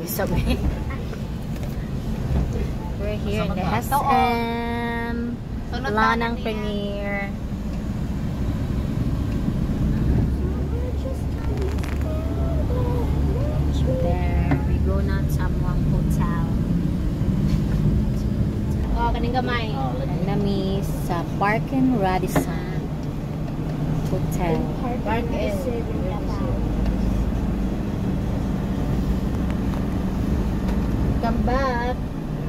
Sorry. We're here in the SM Lanang Premier. There we go na sa Samwang Hotel. Oh, kaning gamay. Nami sa Park and Radisson Hotel. Park and come back.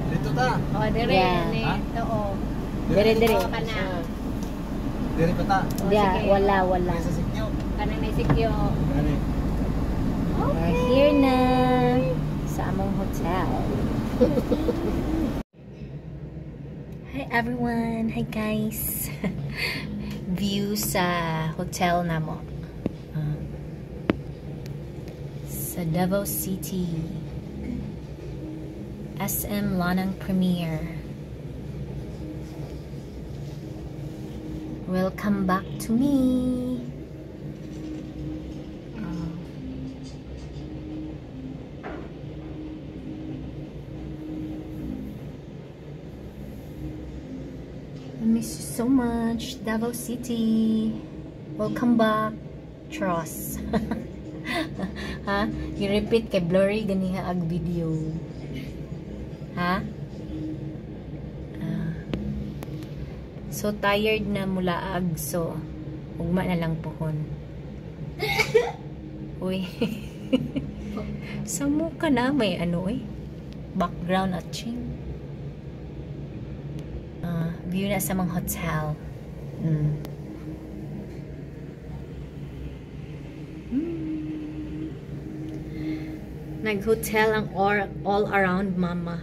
Dito ta. Oh, dire ni to oh. Dire. Diri pa ta. Yeah, wala. Sa sikyo. Kanang may sikyo. Ani. We're here na sa among hotel. Hi everyone! Hi guys! View sa hotel namo. Sa Davao City. SM Lanang Premier. Welcome back to me. I miss you so much, Davao City. Welcome back, Tross. Ha? I-repeat kay blurry ganiha ag video. Ha? So tired na mula ag, so ugma na lang pohon. Uy. Sa mukha na may ano background at ching. View na sa mga hotel. Nag-hotel ang all around mama.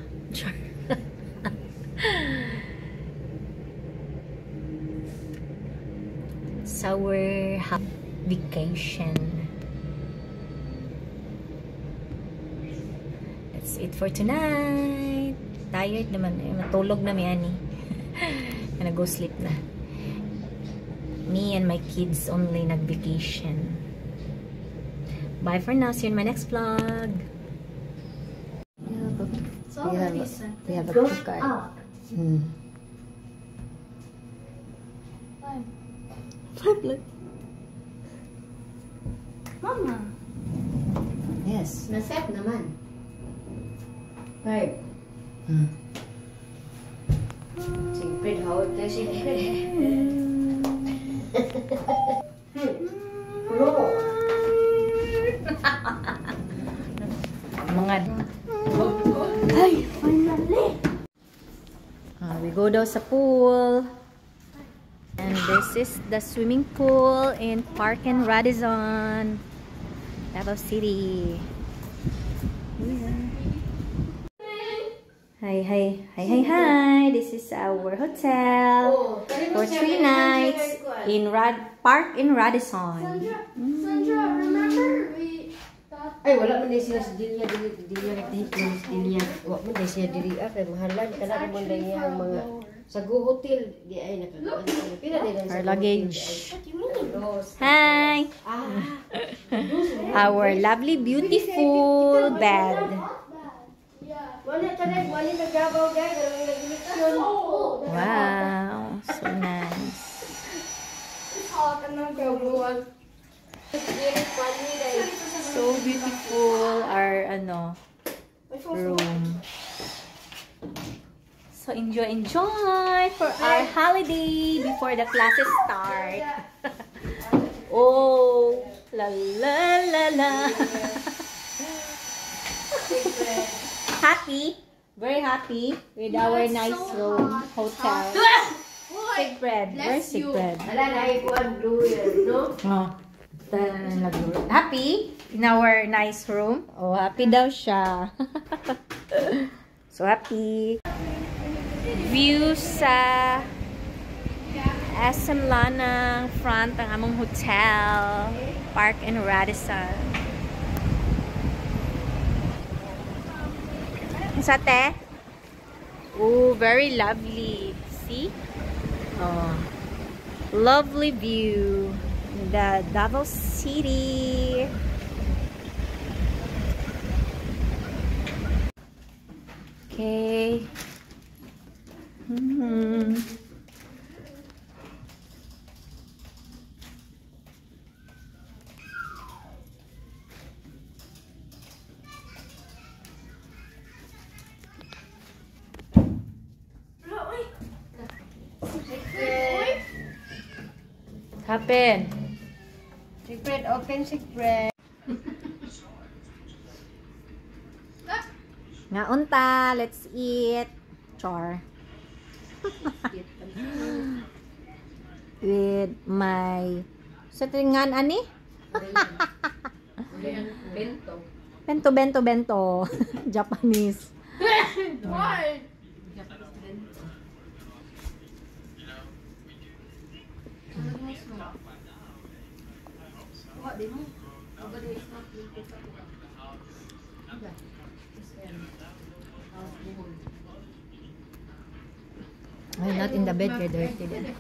Sour vacation. That's it for tonight. Tired naman. Matulog na mi ani. And I go sleep na. Me and my kids only nag-vacation. Bye for now. See you in my next vlog. We have a good card. Five. Mama. Yes. Nasep naman. 5. Sigprid hawag na sigprid. Mga ay, finally. We go daw sa pool. And this is the swimming pool in Park and Radisson, Davao City. Hi. This is our hotel for 3 nights in Park in Radisson. Sandra, remember we thought... Ay, wala man din sila sa Dilia. Wala man din sila diri. Kaya mahalan ka na kung niya ang mga sa Go Hotel. Di ay nakagawa sila. Pila din Our luggage. Hi! Hi. Our lovely, beautiful bed. Wala talag, wala nagabaw guys. Wala nag-eleksyon. Wow, so nice. So beautiful our room. So enjoy for our holiday before the classes start. Oh, la la la la. Happy, very happy with our nice room hotel. Sigbred, where's Sigbred? Wala na ikuan blue yan, no? Oh, happy in our nice room. Oh, happy daw siya. So happy. View sa SM Lanang front ang among hotel, Park and Radisson. Sa te? Oh, very lovely. See? Oh, lovely view. The Davao City. Okay. Hmm. Secret. Happen. Secret, open secret. Nga unta, let's eat. Char. With my sa tingan ani? Bento. Bento, bento, bento. Japanese. Why? What, di mo? Agad is not Ay, not in the bed, you're dirty then.